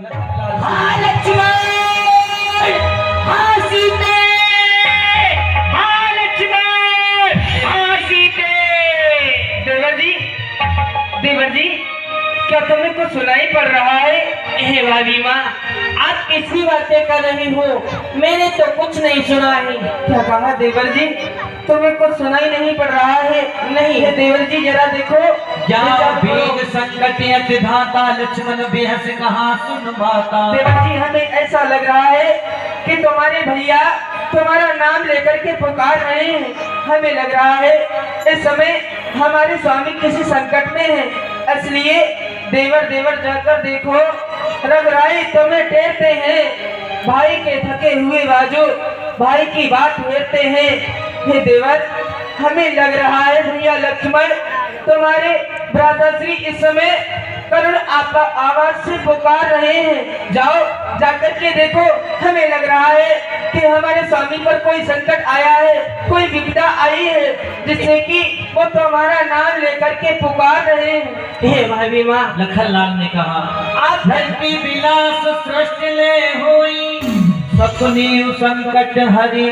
हाँ लक्ष्मण, हाँ सीते, हाँ लक्ष्मण, हाँ सीते। देवर जी, क्या तुम्हें कुछ सुनाई पड़ रहा है? हे भाभी माँ, आप किसी बातें कर रही हो? मैंने तो कुछ नहीं सुना है। क्या कहा देवर जी? तुम्हें कुछ सुनाई नहीं पड़ रहा है? नहीं है देवर जी, जरा देखो। वेग संकट अतिधाता लक्ष्मण बेहस कहाँ सुन माता। देवर जी, हमें ऐसा लग रहा है कि तुम्हारे भैया तुम्हारा नाम लेकर के पुकार रहे हैं। हमें लग रहा है इस समय हमारे स्वामी किसी संकट में है, इसलिए देवर जाकर देखो। रघुराई तुम्हें टेरते हैं, भाई के थके हुए बाजू भाई की बात फेरते हैं। हे देवर, हमें लग रहा है भैया लक्ष्मण तुम्हारे भ्राताश्री इस समय करुण आवाज से पुकार रहे हैं। जाओ, जाकर के देखो। हमें लग रहा है कि हमारे स्वामी पर कोई संकट आया है, कोई विपदा आई है, जिससे कि वो तुम्हारा नाम लेकर के पुकार रहे हैं। हे भाभी माँ, लखनलाल ने कहा, आप धरती विलास सृष्टि ले होई, सपने संकट हरि,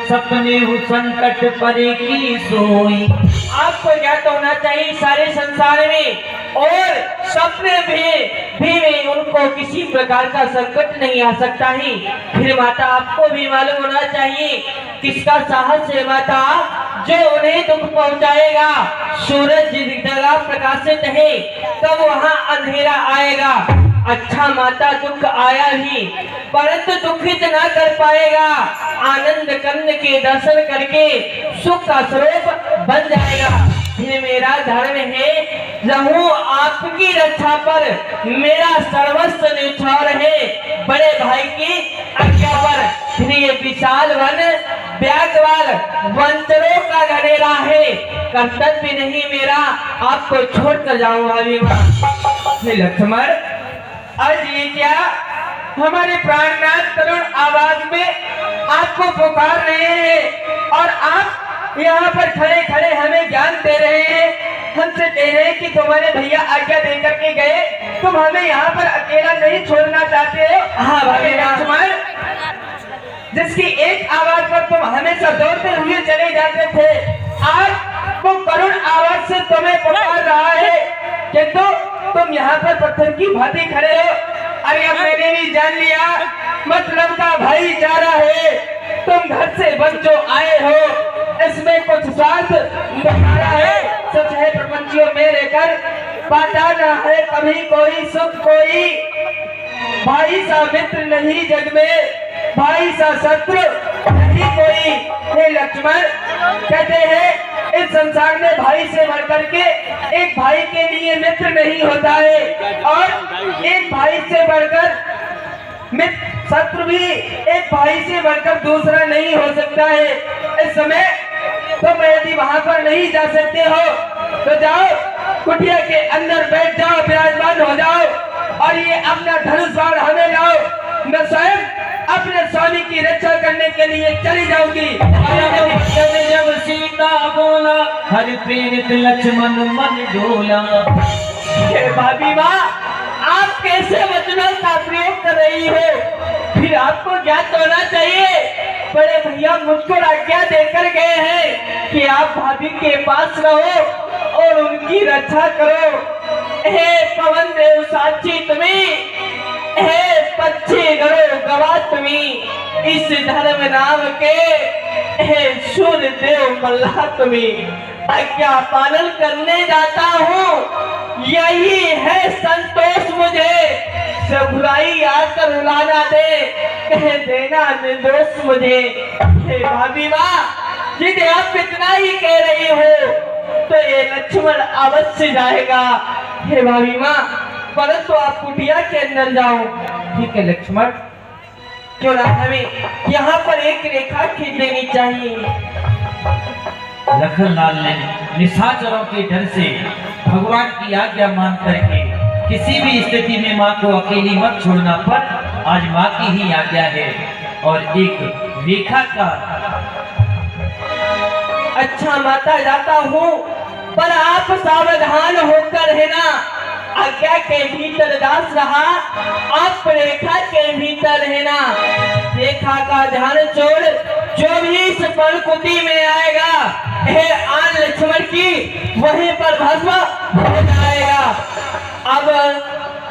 सपने संकट परे की सोई। आपको ज्ञात होना चाहिए सारे संसार में और सपने भी उनको किसी प्रकार का संकट नहीं आ सकता है। फिर माता, आपको भी मालूम होना चाहिए किसका साहस है माता, जो उन्हें दुख पहुंचाएगा। सूरज जिस जगह प्रकाशित है तब वहां अंधेरा आएगा। अच्छा माता, दुख आया ही परंतु दुखित ना कर पाएगा। आनंद कंद के दर्शन करके सुख का स्वरूप बन जाएगा। ये मेरा धर्म है, रहूं आपकी रक्षा पर, मेरा सर्वस्व न्यौछावर है बड़े भाई की आज्ञा पर। फिर ये विशाल वन व्याघ्र वंचरों का घनेरा है, कर्तव्य नहीं मेरा आपको छोड़कर जाऊं। भाभी माँ लक्ष्मण, आज ये क्या हमारे प्राणनाथ करुण आवाज में आपको पुकार रहे हैं और आप यहाँ पर खड़े खड़े हमें ज्ञान दे रहे हैं। हमसे कह रहे हैं कि तुम्हारे भैया आज्ञा दे करके गए, तुम हमें यहाँ पर अकेला नहीं छोड़ना चाहते हो। हाँ भाभी लक्ष्मण, जिसकी एक आवाज पर तुम हमेशा दौड़ते हुए चले जाते थे, आज वो करुण आवाज से तुम्हें पुकार रहा है, किंतु तुम यहाँ पर पत्थर की भांति खड़े हो। अरे अब मैंने भी जान लिया, मतलब का भाईचारा है। तुम घर से बन जो आए हो, इसमें कुछ स्वार्थ तुम्हारा है। सच है प्रपंचियों में रहकर बांटा ना है कभी कोई सुख कोई, भाई सा मित्र नहीं जग में, भाई सा शत्रु नहीं कोई। हे लक्ष्मण, कहते हैं इस संसार में भाई से बढ़कर के एक भाई के लिए मित्र नहीं होता है और एक भाई से बढ़कर मित्र शत्रु भी एक भाई से बढ़कर दूसरा नहीं हो सकता है। इस समय तुम यदि वहां पर नहीं जा सकते हो तो जाओ, कुटिया के अंदर बैठ जाओ, विराजमान हो जाओ और ये अपना धनुष बाण हमें लाओ। मैं स्वयं अपने स्वामी की रक्षा करने के लिए चली जाऊंगी। जब सीता बोला, हरि प्रेरित लक्ष्मण मन डोला। भाभी माँ, आप कैसे वचनों का प्रयोग कर रही हो? फिर आपको ज्ञात होना चाहिए, बड़े भैया मुझको आज्ञा देकर गए हैं कि आप भाभी के पास रहो और उनकी रक्षा करो। हे पवन देव साक्षी तुम्हें, हे पक्षी गरो गवा तुम्हें, इस धर्म नाम के हे सूर्य देव मल्लाह तुम्हें। आज्ञा पालन करने जाता हूँ, यही है संतोष मुझे। बुराई आकर रुलाना दे, कह देना निर्दोष मुझे। हे भाभी माँ, यदि आप इतना ही कह रही हो तो ये लक्ष्मण अवश्य जाएगा। हे भाभी माँ, परंतु आप कुटिया के अंदर जाओ। ठीक है लक्ष्मण, क्यों ना हमें यहाँ पर एक रेखा खींच देनी चाहिए। लखनलाल ने निशाचरों के डर से भगवान की आज्ञा मान करके किसी भी स्थिति में माँ को अकेली मत छोड़ना, पर आज माँ की ही आज्ञा है और एक रेखा का। अच्छा माता, जाता हूँ पर आप सावधान होकर रहना। आज्ञा के भीतर दास रहा, आप रेखा के भीतर रहना। रेखा का ध्यान छोड़, जो भी इस पर्णकुटी में आएगा, यह आन लक्ष्मण की वहीं पर भस्म हो जाएगा। अब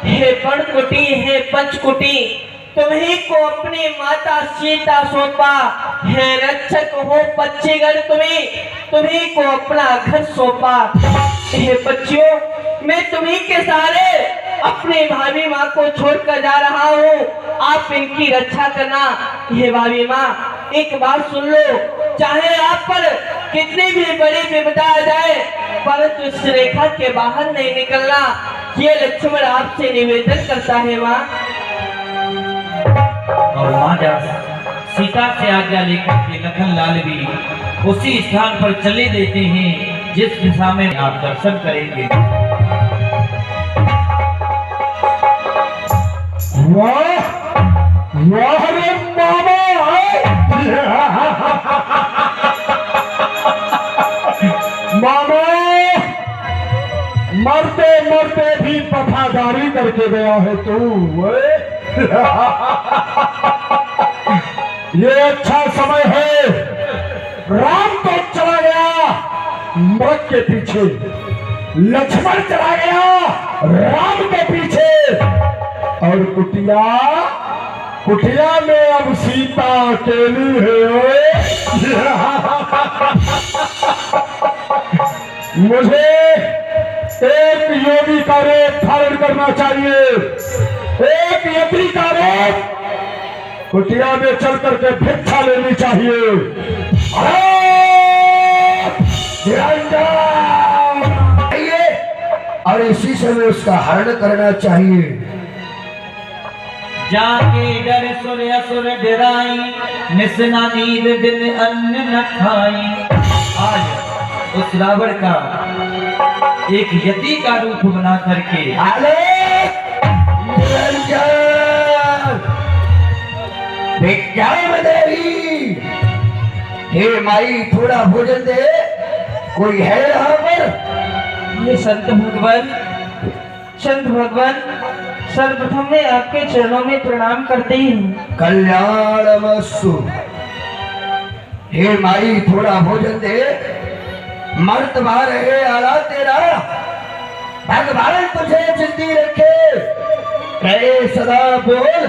हे पर्णकुटी, हे पंचकुटी, तुम्ही को अपनी माता सीता सौंपा, हे रक्षक हो पक्षीगण, तुम्ही को अपना घर सौंपा। हे पक्षियों, मैं तुम्ही के सहारे अपने भाभी माँ को छोड़कर जा रहा हूँ, आप इनकी रक्षा करना। हे भाभी माँ, एक बात सुन लो, चाहे आप पर कितनी भी बड़ी विपदा आ जाए, परंतु इस रेखा के बाहर नहीं निकलना, ये लक्ष्मण आपसे निवेदन करता है माँ। और माँ जब सीता से आज्ञा लेकर के लखन लाल भी उसी स्थान पर चले देते हैं जिस दिशा में आप दर्शन करेंगे। वाह वाह रे मामा, मामा मरते मरते भी वफादारी करके गया है तू। ये अच्छा समय है, राम तो चला गया मृग के पीछे, लक्ष्मण चला गया राम के पीछे, और कुटिया में अब सीता अकेली है। मुझे एक योगी का रूप धारण करना चाहिए, एक यत्री का रूप कुटिया में चल करके भिक्षा लेनी चाहिए। और इसी समय उसका हरण करना चाहिए। जाके डर सुर असुर डराई, निसना नींद दिन अन्न न खाई। आज उस रावण का एक यति का रूप बना करके देवी, हे माई थोड़ा भोजन दे, कोई है यहाँ पर? ये संत भगवान, सर्वप्रथम मैं आपके चरणों में प्रणाम करती हूँ। कल्याणमस्तु। हे माई थोड़ा भोजन दे, मर्द बाहर है आला तेरा, भगवान तुझे जिंदगी रखे, कहे सदा बोल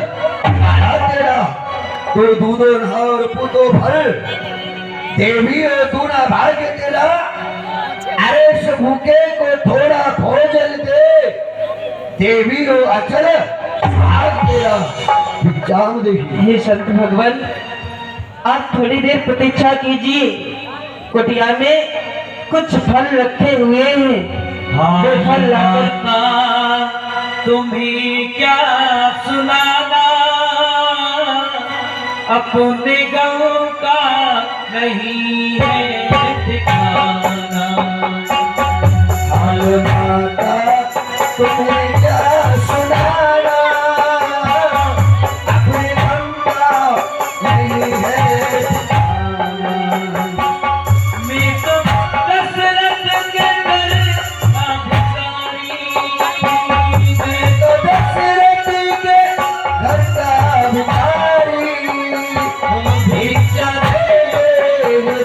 आला तेरा, तो दूधो नहार पूतो भर, देवी हो दूना भाग्य तेरा, अरे इस भूखे को थोड़ा भोजन दे, देवी हो अचल भाग तेरा, जाम देखिए। हे संत भगवान, आप थोड़ी देर प्रतीक्षा कीजिए, कुटिया में कुछ फल रखे हुए हैं। हाँ वो फल लाकर तुम्हें क्या सुनाना, अपने गाँव का नहीं है ठिकाना। हाल माता तुम्हें क्या सुनाना, अपने गाँव का नहीं है ठिकाना। मैं तो दशरथ के घर का भिखारी, मैं तो दशरथ के घर का भिखारी, भिक्षा दे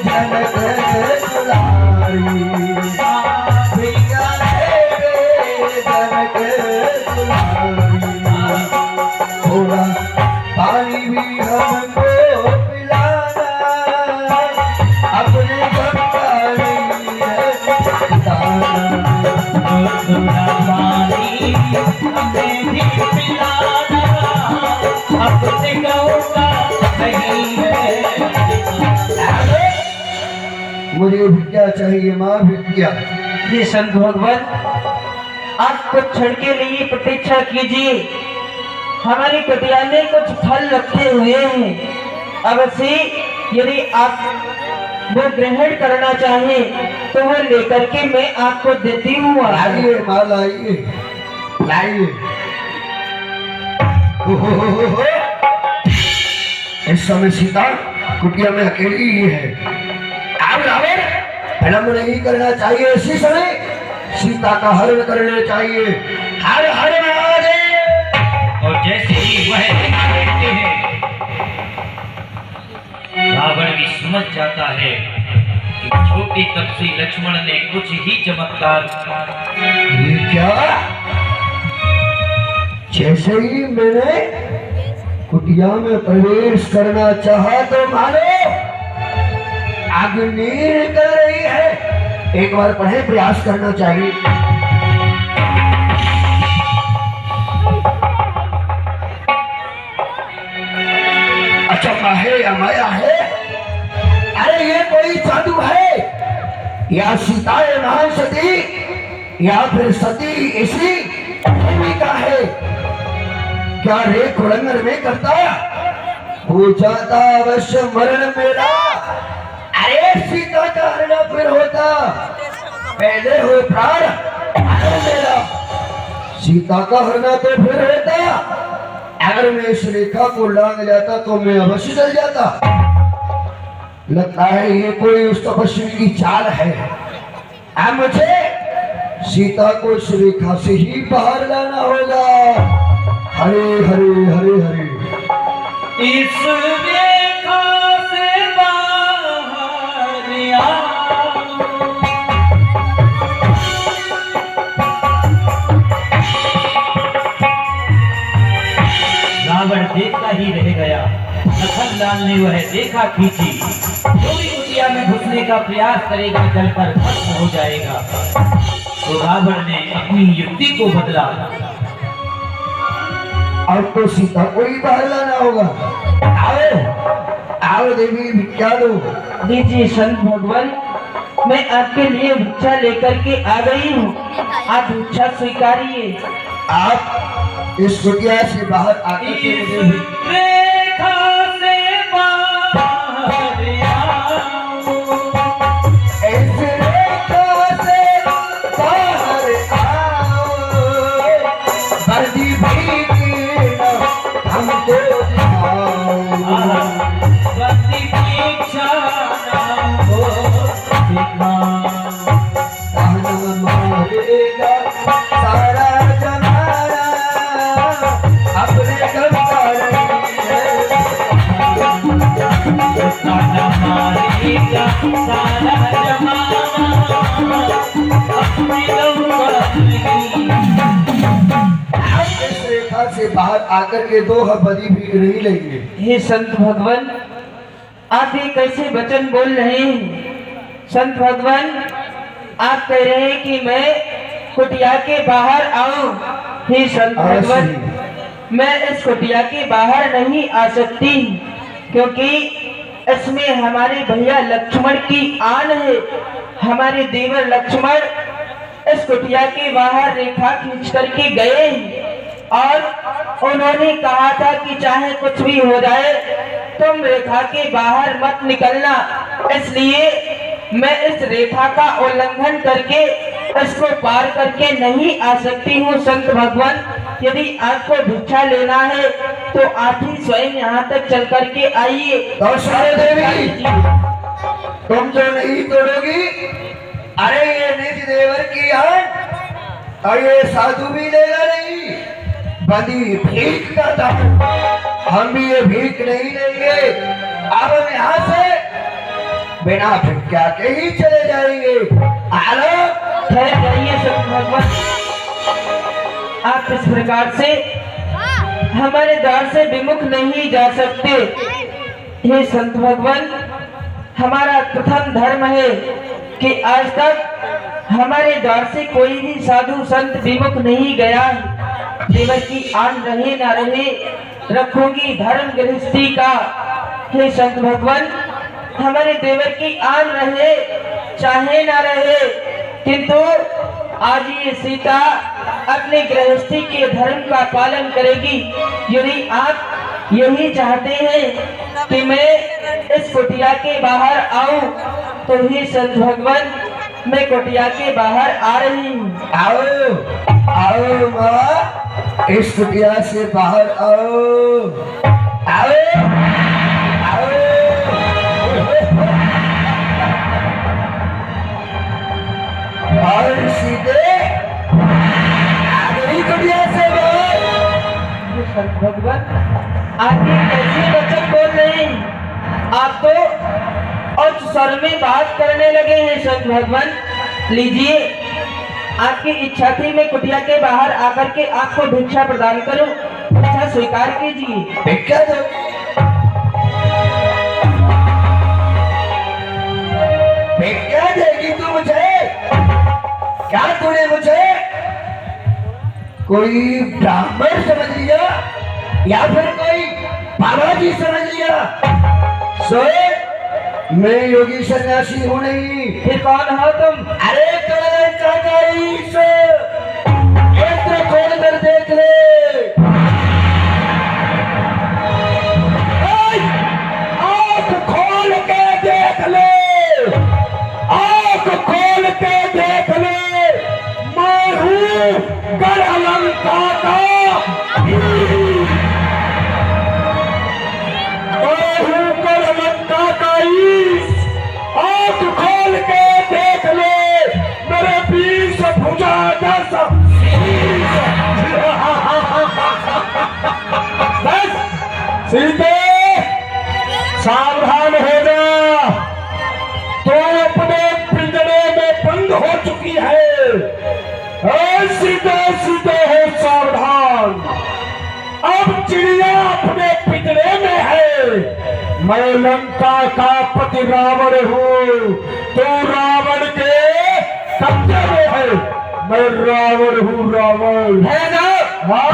जनक दुलारी, भिक्षा दे जनक दुलारी, थोड़ा पानी भी हमको पिलाना, अपने घर का नहीं है ठिकाना। थोड़ा पानी हमें भी पिलाना, अपने गाँव का नहीं है ठिकाना। मुझे भिक्षा चाहिए माँ, भिक्षा। ये संत भगवान, आप कुछ क्षण के लिए प्रतीक्षा कीजिए, हमारी कुटिया में कुछ फल रखे हुए हैं। अवश्य यदि आप वो ग्रहण करना चाहें तो वो लेकर के मैं आपको देती हूँ। लाइए माँ, लाइए लाइए। इस समय सीता कुटिया में अकेली ही है। अब रावण विलंब नहीं करना चाहिए, इसी समय सीता का हरण करना चाहिए। हर हर महादेव। और जैसे ही वह देखते हैं, रावण भी समझ जाता है कि छोटे तप से लक्ष्मण ने कुछ ही चमत्कार। ये क्या? जैसे ही मैंने कुटिया में प्रवेश करना चाहा तो मानो अग्नि निकल रही है। एक बार पढ़े, प्रयास करना चाहिए। अच्छा है या माया है? अरे ये कोई जादू है या सीता महान सती या फिर सती इसी भूमिका है? क्या रेख उल्लंघन में करता हो जाता अवश्य मरण मेरा। अरे सीता का हरण फिर होता, पहले हो प्राण हरण मेरा। सीता का हरण तो फिर होता, अगर मैं इस रेखा को लांग जाता तो मैं अवश्य चल जाता। लगता है ये कोई उस तपस्वी की चाल है। अब मुझे सीता को इस रेखा से ही बाहर लाना होगा। हरे हरे हरे हरे। इस रेखा से बाहर आओ। रावण देखता ही रह गया। लखनलाल ने वह रेखा खींची। जो भी कुटिया में घुसने का प्रयास करेगा जलकर भस्म हो जाएगा। तो रावण ने अपनी युक्ति को बदला। अब तो सीता को ही बाहर लाना होगा। आओ आओ देवी, भिक्षा दो। लीजिए संत भगवान, मैं आपके लिए भिक्षा लेकर के आ गई हूँ। आप भिक्षा स्वीकारिए। आप इस कुटिया से बाहर आकर के इस मुझे रेखा से बाहर आओ। इस रेखा से बाहर आओ। वर्दी भीगी न हमको दिखाओ। गति पीछा ना हो दिखाओ। ताना मारेगा सारा जमाना, अपने गंगार ताना मारेगा सारा जमाना, अपनी इस रेखा से बाहर आकर के दो बदी भीग नहीं लेंगे। हे संत भगवान, आप ये कैसे वचन बोल रहे हैं? संत भगवान, आप कह रहे हैं कि मैं कुटिया के बाहर आऊं। हे संत भगवान, मैं इस कुटिया के बाहर नहीं आ सकती, क्योंकि इसमें हमारे भैया लक्ष्मण की आन है। हमारे देवर लक्ष्मण इस कुटिया के बाहर रेखा खींच करके गए और उन्होंने कहा था कि चाहे कुछ भी हो जाए तुम रेखा के बाहर मत निकलना। इसलिए मैं इस रेखा का उल्लंघन करके इसको पार करके नहीं आ सकती हूँ। संत भगवान, यदि आपको भिक्षा लेना है तो आप ही स्वयं यहाँ तक चल करके आइए। कौशल्या देवी, तुम जो नहीं तोड़ोगी, अरे ये निज देवर की आन और ये साधु भी लेगा नहीं। बदी भीख का दाम, हम भी ये भीख नहीं लेंगे। अब हम यहाँ से बिना भिक्षा के ही चले जाएंगे। ठहर जाइए संत भगवान, आप इस प्रकार से हमारे द्वार से विमुख नहीं जा सकते। हे संत भगवान, हमारा प्रथम धर्म है कि आज तक हमारे द्वार से कोई भी साधु संत विमुख नहीं गया। देवर की आन रहे ना रहे, रखूंगी धर्म गृहस्थी का। हे संत भगवान, हमारे देवर की आन रहे चाहे ना रहे, किंतु आज ये सीता अपने गृहस्थी के धर्म का पालन करेगी। यदि आप यही चाहते हैं कि मैं इस कुटिया के बाहर आऊं, तो ही संत भगवान, मैं कुटिया के बाहर आ रही हूँ। आओ आओ माँ, इस कुटिया से बाहर आओ। आओ आओ। और सीधे संत भगवान, आपकी कैसी वचन बोल रहे हैं? आप तो उच्च स्वर में बात करने लगे हैं संत भगवान। लीजिए, आपकी इच्छा थी मैं कुटिया के बाहर आकर के आपको भिक्षा प्रदान करूं, इच्छा स्वीकार कीजिए। भिक्षा दो। भिक्षा देगी तू मुझे? क्या तूने मुझे कोई ब्राह्मण समझ लिया या फिर कोई बाबा जी समझ लिया? सोए, मैं योगी सन्यासी हूँ नहीं। फिर कौन हो तुम? अरे नेत्र खोल कर देख ले। आँख खोल के देख ले, आँख खोल के देख ले। मैं हूँ गढ़लंका का ईश। मैं हूँ गढ़लंका का ईश। आँख खोल के देख ले, मेरे 20 भुजा 10 शीश। बस सीते, सावधान हो जा, तो अपने पिंजरे में बंद हो चुकी है। सीते सीते हो सावधान, अब चिड़िया अपने पिंजरे में है। मैं लंका का पति रावण हूँ, तो रावण के कब्जे में है। मैं रावण हूँ, रावण। है ना? हाँ,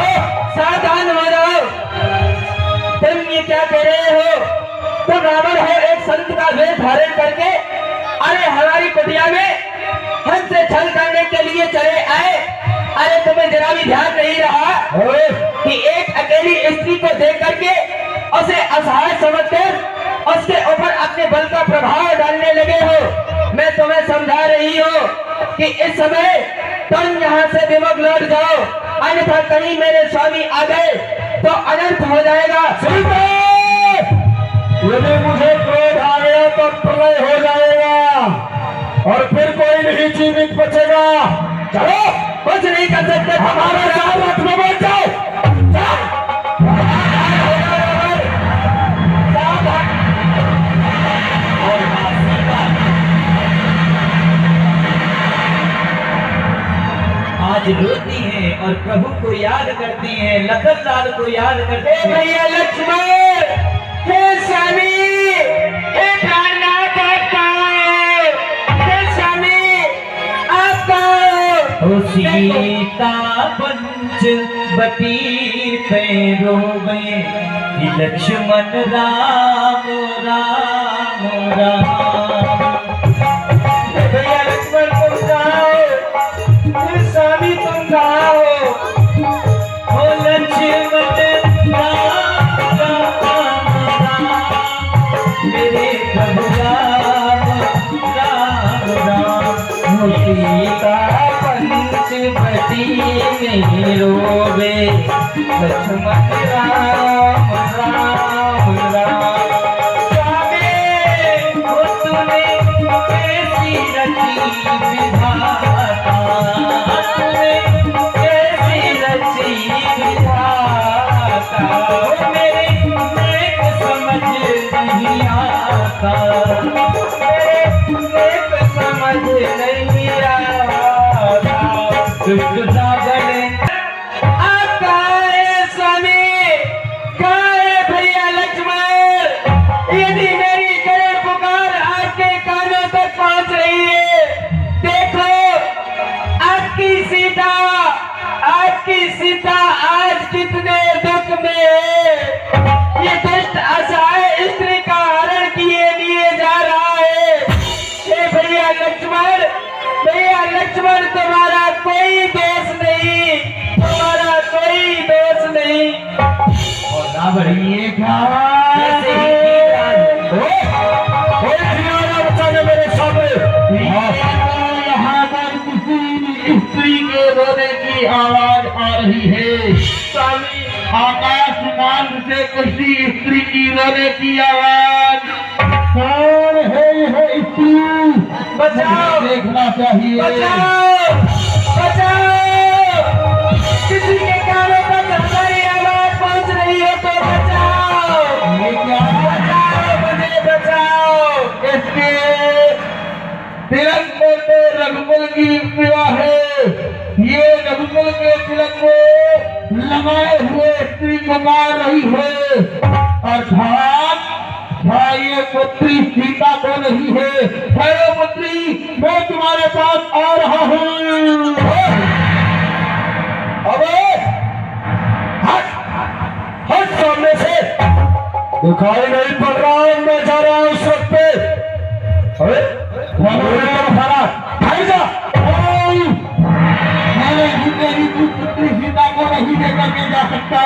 सावधान हो जाओ। तुम ये क्या कह रहे हो? तुम रावण हो, एक संत का वेश धारण करके अरे हमारी कुटिया में हमसे छल करने के लिए चले आए। अरे तुम्हें जरा भी ध्यान नहीं रहा कि एक अकेली स्त्री को देख करके उसे असहाय समझकर उसके ऊपर अपने बल का प्रभाव डालने लगे हो। मैं तुम्हें समझा रही हूँ कि इस समय तुम यहाँ से विमुख लौट जाओ, अन्यथा कहीं मेरे स्वामी आ गए तो अनर्थ हो जाएगा। यदि मुझे क्रोध आ गया तो प्रलय हो जाएगा और फिर कोई नहीं जीवित बचेगा। चलो, कुछ नहीं कर सकते, हमारे साथ रथ में बैठ जाओ। आज रोती हैं और प्रभु को याद करती हैं, लखन लाल को याद करती हैं। भैया लक्ष्मण, हे स्वामी, हे प्राणनाथ, आपका हे स्वामी, आपका ओ सीता पंच बटी पैरों में, लक्ष्मण राम राम राम। भैया लक्ष्मण तुम जाओ, हे स्वामी तुम जाओ। ओ लक्ष्मण राम राम राम, मेरे प्रभु राम राम राम। ओ सीता पंच बटी में रोवे, लक्ष्मण राम राम राम। स्वामी, ओ तूने कैसी रची विधाता, तूने कैसी रची विधाता। ओ मेरे नेक समझ नहीं आता, मेरे नेक समझ नहीं आता। दुष्ट सागर आपका है स्वामी, कहाँ है भैया लक्ष्मण? यदि मेरी करुण पुकार आपके कानों तक पहुंच रही है, देखो आपकी सीता आज कितने दुख में है। ये दुष्ट असहाय स्त्री का हरण किए लिए जा रहा है। हे भैया लक्ष्मण, तुम्हारा कोई दोष नहीं, तुम्हारा कोई दोष नहीं। और रावण ये क्या कैसे ही बच्चा ने मेरे सामने यहाँ पर किसी स्त्री के रोने की आवाज आ रही है। स्वामी, आकाश मार्ग से किसी स्त्री की रोने की आवाज। कौन है यह स्त्री? बचाओ, देखना चाहिए। बचाओ, किसी के कानों तक हमारी आवाज पहुंच लगाए हुए स्त्री को मार रही है, अर्थात ये पुत्री सीता को नहीं है। ठहरो पुत्री, मैं तुम्हारे पास आ रहा हूँ। अबे हट हट सामने से, दिखाई नहीं पड़ रहा हूं मैं जा रहा हूं उस वक्त पे। अरे खड़ा खाई जा। मेरी पुत्री सीता को नहीं लेकर के जा सकता।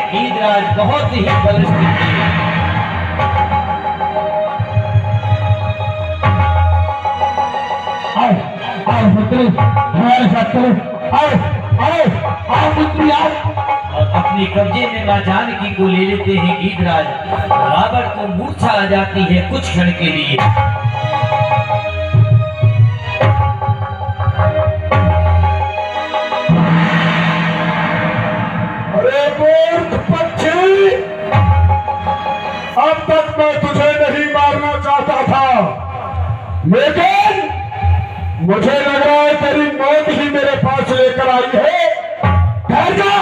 गीधराज बहुत ही बलिष्ठ थे। आओ आओ पुत्री, हमारे साथ चलो। आओ आओ आओ पुत्री आओ। और अपने कब्जे में मां जानकी को ले लेते हैं गीधराज। रावण को मूर्छा आ जाती है कुछ क्षण के लिए। अरे मूर्ख पक्षी, अब तक मैं तुझे नहीं मारना चाहता था, लेकिन मुझे लग रहा है तेरी मौत ही मेरे पास लेकर आई है। ठहर जा,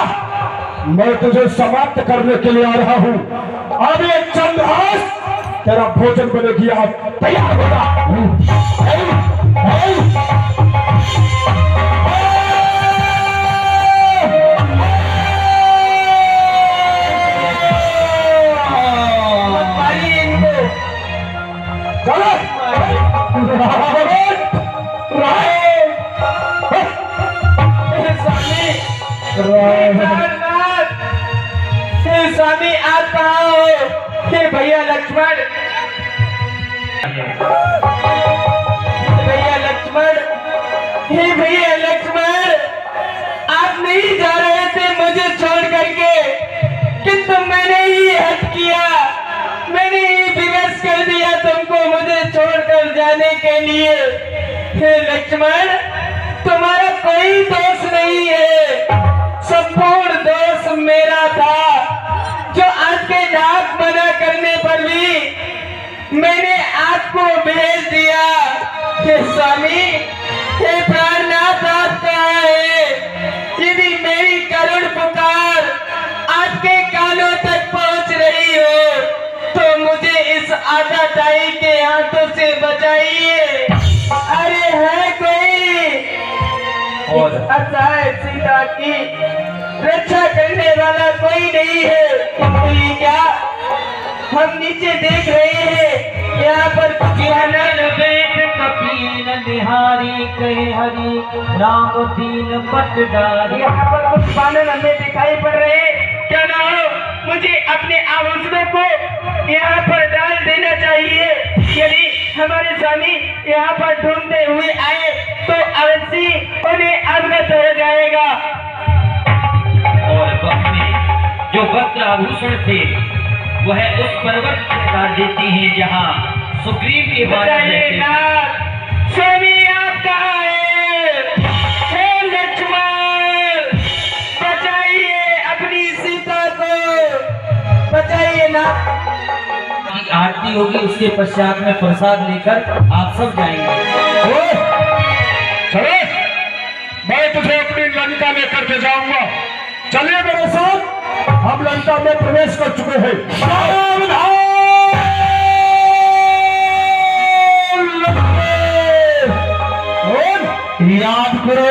मैं तुझे समाप्त करने के लिए आ रहा हूं। अब ये चंद्रहास तेरा भोजन बनेगी, आप तैयार होगा। स्वामी आप कहाँ हो? हे भैया लक्ष्मण, भैया लक्ष्मण, हे भैया लक्ष्मण, आप नहीं जा रहे थे मुझे छोड़ करके, किंतु मैंने ही हट किया, मैंने ही विवश कर दिया तुमको मुझे छोड़कर जाने के लिए। हे लक्ष्मण, तुम्हारा कोई दोष नहीं है, संपूर्ण दोष मेरा था, जो आपके डाक मना करने पर भी मैंने आपको भेज दिया। हे स्वामी, हे प्राणनाथ, आप कहाँ है? यदि मेरी करुण पुकार आपके कानों तक पहुंच रही हो तो मुझे इस आताताई के हाथों से बचाइए। अरे है कोई और असहाय सीता की रक्षा करने वाला कोई नहीं है, किंतु ये क्या हम नीचे देख रहे हैं यहाँ पर कुछ बेट कपील निहारी कहे हरि नाम दीन पट डारी। यहाँ पर कुछ बानर हमें दिखाई पड़ रहे हैं। क्या ना हो, मुझे अपने आभूषणों को यहाँ पर डाल देना चाहिए। यदि हमारे स्वामी यहाँ पर ढूंढते हुए आए तो अवश्य उन्हें अवगत हो जाएगा। और अपने जो वस्त्र आभूषण थे वह उस पर्वत पर डाल देती हैं जहाँ सुग्रीव के बारे में। स्वामी आप कहाँ हैं? हे लक्ष्मण, बचाइए अपनी सीता को, बचाइए ना। की आरती होगी, उसके पश्चात में प्रसाद लेकर आप सब जाएंगे। चले, मैं तुझे अपनी लंका लेकर के जाऊंगा। चलिए मेरे साथ, हम लंका में प्रवेश कर चुके हैं। याद करो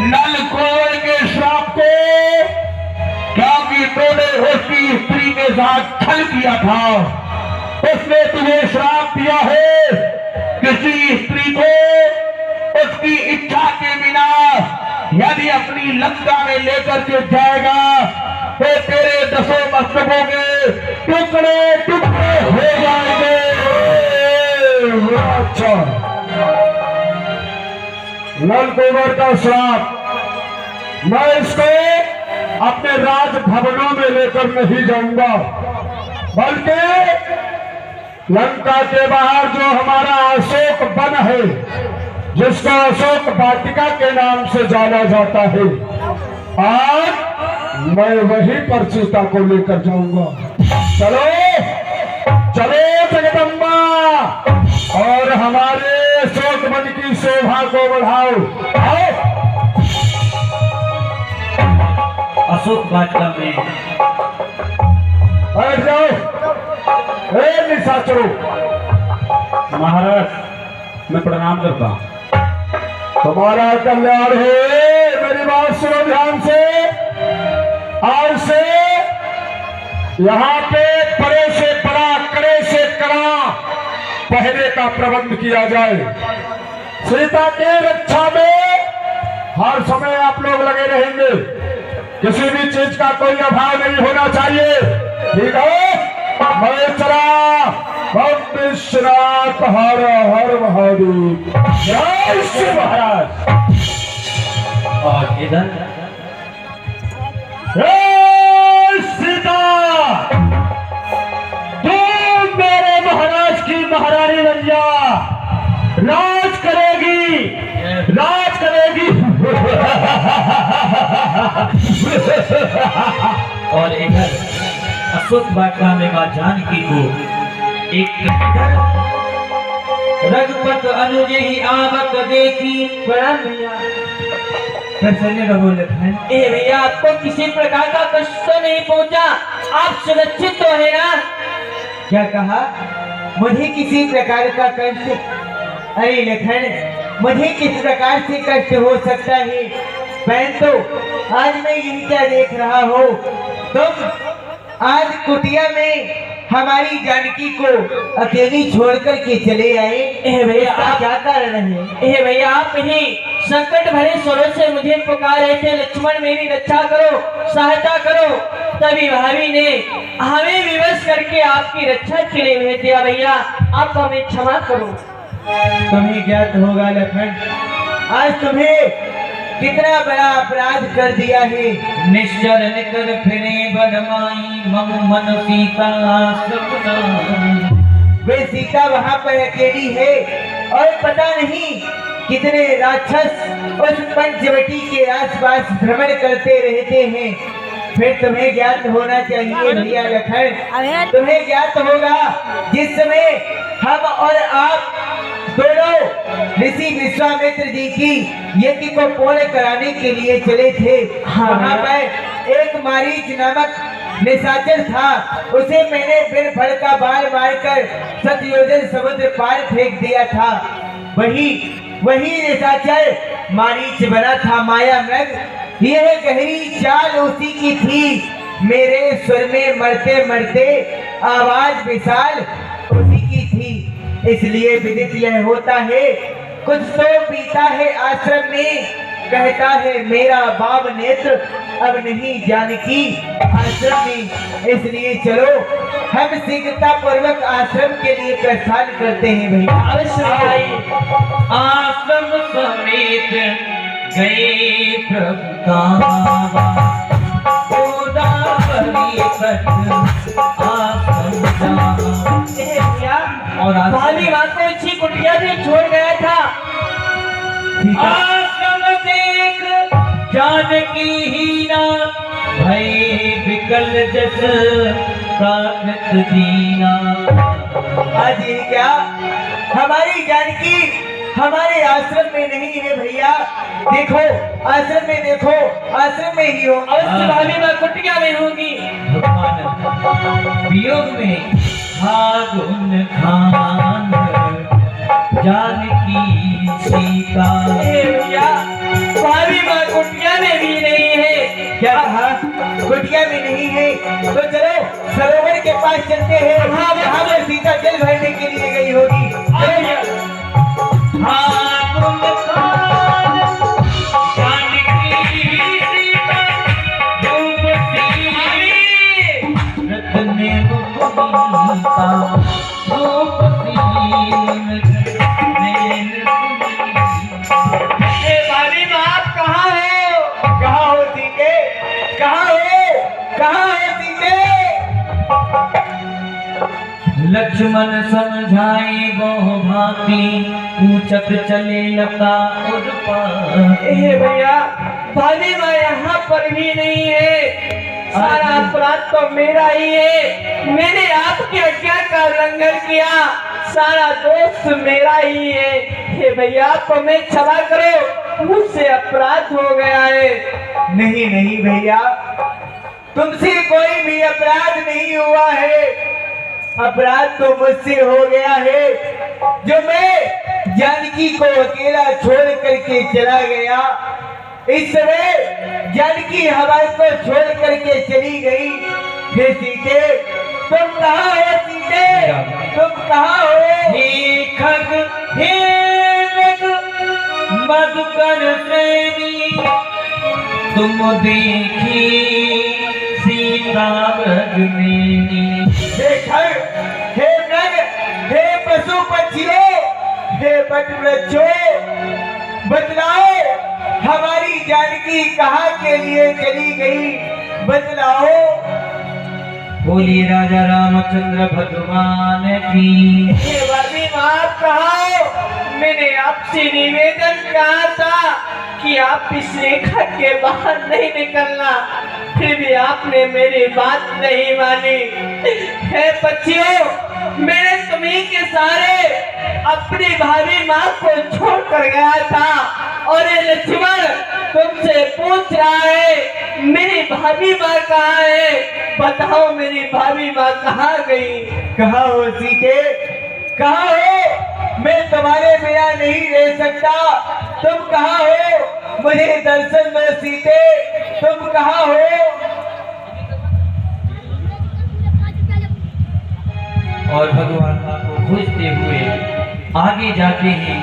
नल कुंवर के श्राप को, क्योंकि तूने उसकी स्त्री के साथ छल किया था, उसने तुम्हें श्राप दिया है। किसी स्त्री को उसकी इच्छा के बिना यदि अपनी लंका में लेकर के जाएगा तो तेरे 10 मस्तकों के टुकड़े टुकड़े हो जाएंगे। अच्छा, नल कुंवर का श्राप, मैं इसको अपने राज भवनों में लेकर नहीं जाऊंगा, बल्कि लंका के बाहर जो हमारा अशोक वन है, जिसको अशोक वाटिका के नाम से जाना जाता है, आज मैं वहीं पर सीता को लेकर जाऊंगा। चलो चलो जगदम्बा, और हमारे अशोक वन की शोभा को बढ़ाओ। आओ। अशोक वाटिका में बैठ जाओ। ए निशाचरों, महाराज मैं प्रणाम करता हूं। तुम्हारा कल्याण है। मेरी बात सुनो ध्यान से। आज से यहाँ पे बड़े से बड़ा, कड़े से कड़ा पहरे का प्रबंध किया जाए। सीता के रक्षा में हर समय आप लोग लगे रहेंगे। किसी भी चीज का कोई अभाव नहीं होना चाहिए। ठीक है? मैं चला विश्वनाथ हर हर महादेव। जय श्री महाराज। और इधर सीता, तू मेरे महाराज की महारानी बन जा। राज करेगी, राज करेगी। और इधर अशोक वाटिका में मां जानकी को एक रघुपत अनुज ही आवत देखी। प्रणाम भैया। प्रसन्न रहो लखन। ए भैया, आपको किसी प्रकार का कष्ट तो नहीं पहुंचा? आप सुरक्षित तो है ना? क्या कहा? मुझे किसी प्रकार का कष्ट? अरे लखन, मुझे किस प्रकार से कष्ट हो सकता है? बहन तो आज मैं यही क्या देख रहा हूँ, तुम आज कुटिया में हमारी जानकी को अकेली छोड़कर के चले आए। ए भैया, आप क्या कारण है? ए भैया, आप ही संकट भरे स्वरों से मुझे पुकार रहे थे, लक्ष्मण मेरी रक्षा करो, सहायता करो। तभी भाभी ने हमें विवश करके आपकी रक्षा के लिए भेज दिया। भैया, आप हमें क्षमा करो। तुम्हें ज्ञात होगा लखन, आज तुम्हें कितना बड़ा अपराध कर दिया है। निश्चर निकर फिरे बनमाई मम मन सीता सपना। वे सीता वहाँ पर अकेली है और पता नहीं कितने राक्षस उस पंचवटी के आसपास भ्रमण करते रहते हैं। फिर तुम्हें ज्ञात होना चाहिए भैया लखन, तुम्हें ज्ञात होगा जिस समय हम और आप दोनों ऋषि विश्वामित्र जी की यज्ञ को पूर्ण कराने के लिए चले थे, वहाँ पर एक मारीच नामक निशाचर था। उसे मैंने बिन फल का बाण मारकर सतयोजन समुद्र पार फेंक दिया था। वही निशाचर मारीच बना था, माया मृग। यह गहरी चाल उसी की थी। मेरे स्वर में मरते मरते आवाज विशाल उसी की थी। इसलिए विदित यह होता है, कुछ तो पीता है आश्रम में, कहता है मेरा बाब नेत्र अब नहीं जानकी आश्रम में। इसलिए चलो हम शीघ्रता पूर्वक आश्रम के लिए प्रस्थान करते हैं भैया। अवश्य आइए। आश्रम समेत गए प्रभुतावा, गोदावरी तट आश्रम जावा। ए भैया, और भाभी माँ को इसी कुटिया से छोड़ गया था। आश्रम देख जानकी ही ना भय विकल जस प्राकृत दीना। आज ये क्या हमारी जानकी हमारे आश्रम में नहीं है भैया। देखो आश्रम में, देखो आश्रम में ही हो। अवश्य भाभी माँ कुटिया में होगी। भगवान वियोग में फागुन खान जानकी सीता। ए भैया, भाभी माँ कुटिया में भी नहीं है। क्या कहा? कुटिया में नहीं है तो चलो सरोवर के पास चलते हैं। हाँ, वहाँ पर सीता जल भरने के लिए गई होगी। फागुन खान जानकी सीता रूपसी रत्न मुकुटा रूपसी भाभी माँ, आप कहाँ हो? कहाँ हो सीते? कहाँ हो? कहाँ हो सीते? लक्ष्मण समझाए बहु भांति, ऊंचक चले लता उर पार। ए भैया, भाभी माँ यहाँ पर भी नहीं है। सारा अपराध तो मेरा ही है। मैंने आपकी आज्ञा का उल्लंघन किया, सारा दोष मेरा ही है। भैया, आप हमें क्षमा करो, मुझसे अपराध हो गया है। नहीं नहीं भैया, तुमसे कोई भी अपराध नहीं हुआ है। अपराध तो मुझसे हो गया है, जो मैं जानकी को अकेला छोड़ करके चला गया। इस समय जानकी हमारे को छोड़ करके चली गई। हे सीते, तुम कहाँ हो? सीते, तुम कहाँ हो? हे खग हे रग मधुकर प्रेमी, तुम देखी सीता ब्रजमेनी। हे खग, हे मृग, हे पशु पक्षियों, हे वट वृक्षों, बतलाओ हमारी जानकी कहाँ के लिए चली गई? बतलाओ। बोलिए राजा रामचंद्र भगवान की। हे भाभी, आप कहाँ? मैंने आपसे निवेदन कहा था कि आप इस रेखा के बाहर नहीं निकलना, फिर भी आपने मेरी बात नहीं मानी। हे बच्चियों, मैंने तुम्हीं के सहारे अपनी भाभी माँ को छोड़कर गया था, और ये लक्ष्मण तुमसे पूछ रहा है मेरी भाभी माँ कहाँ है? बताओ मेरी भाभी माँ कहाँ गई? कहाँ हो सीते, कहाँ हो? मैं तुम्हारे बिना नहीं रह सकता। तुम कहाँ हो? मुझे दर्शन दो सीते, तुम कहाँ हो? और भगवान माँ को खोजते हुए आगे जाते हैं,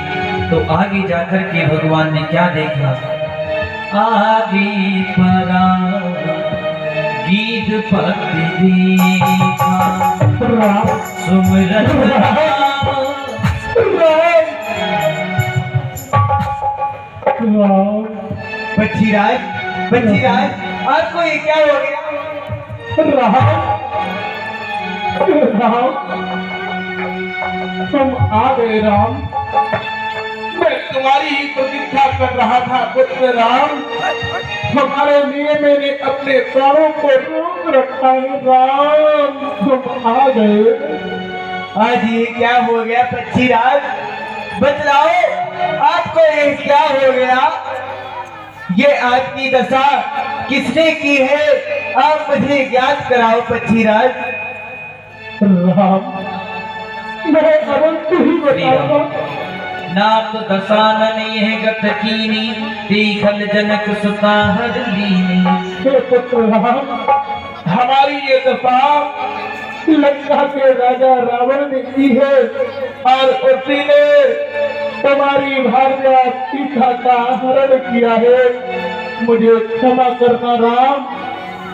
तो आगे जाकर के भगवान ने क्या देखा? आगे परा गीत पति देखा, सुमरन बच्चीराज, बच्चीराज, आपको ये क्या हो गया? तुम आ गए राम। मैं तुम्हारी ही प्रतीक्षा कर रहा था पुत्र राम। हमारे लिए मैंने अपने प्राणों को रोक रखा है राम, तुम आ गए। आज ये क्या हो गया बच्चीराज? बतलाओ, आपको ये क्या हो गया? ये आपकी दशा किसने की है? आप मुझे ज्ञात कराओ बच्चीराज। राम, मैं अनंत ही बताऊंगा। नाम तो दसानन यह गत कीनी, तीखल जनक सुता हर लीनी। हे पुत्र राम, हमारी ये दशा लंका के राजा रावण ने की है, और उसी ने तुम्हारी भार्या सीता का हरण किया है। मुझे क्षमा करना राम,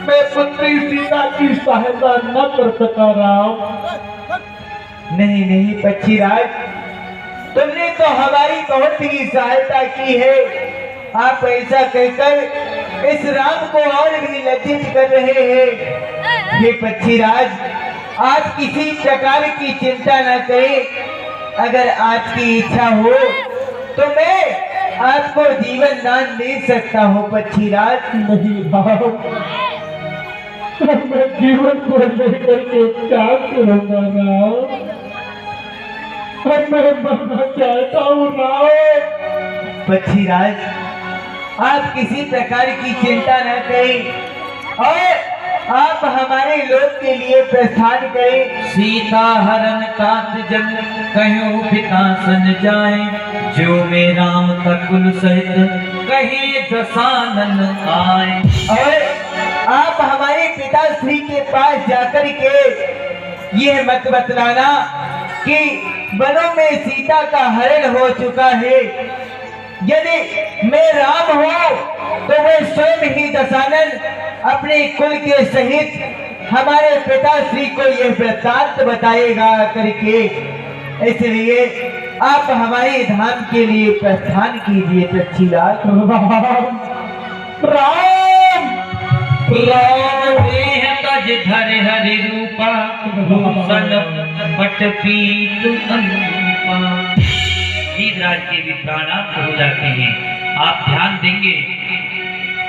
मैं पुत्री सीता की सहायता न कर सका राम। नहीं नहीं बच्चीराज, तुमने तो हमारी बहुत ही सहायता की है। आप ऐसा कहकर इस राम को और भी लज्जित कर रहे हैं। ये बच्चीराज, आप किसी प्रकार की चिंता न करें। अगर आपकी इच्छा हो तो मैं आपको जीवन दान दे सकता हूँ बच्चीराज। नहीं राम, मैं जीवन को लेकर के क्या करूंगा राम? मैं मरना चाहता हूँ राम। बच्चीराज, आप किसी प्रकार की चिंता न करें, और आप हमारे लोक के लिए प्रस्थान करें। सीता हरण तात जन कहो पिता सन जाए, जो में राम तकुल सहित कहे दसानन आए। और आप हमारे पिता श्री के पास जाकर के यह मत बतलाना कि वनों में सीता का हरण हो चुका है। यदि मैं राम हूँ तो मैं स्वयं ही दशानन अपने कुल के सहित हमारे पिताश्री को यह वृत्तांत बताएगा करके, इसलिए आप हमारे धाम के लिए प्रस्थान कीजिए बच्चीलाल। राम, देह तज धर हरि रूपा, भूषण पट पीत अनुपा। धीराज के भी प्राणांत हो जाते हैं। आप ध्यान देंगे,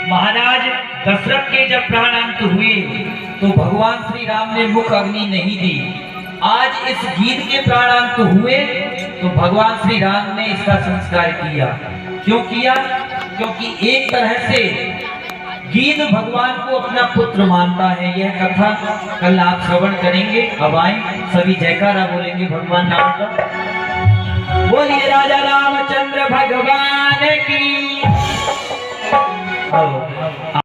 महाराज दशरथ के जब प्राणांत हुए तो भगवान श्री राम ने मुख अग्नि नहीं दी। आज इस गीत के प्राणांत हुए तो भगवान श्री राम ने इसका संस्कार किया। क्यों किया? क्योंकि एक तरह से गीध भगवान को अपना पुत्र मानता है। यह कथा कल आप श्रवण करेंगे। अब आए सभी जयकारा बोलेंगे भगवान नाम का। बोलिए राजा रामचंद्र भगवान की। आओ।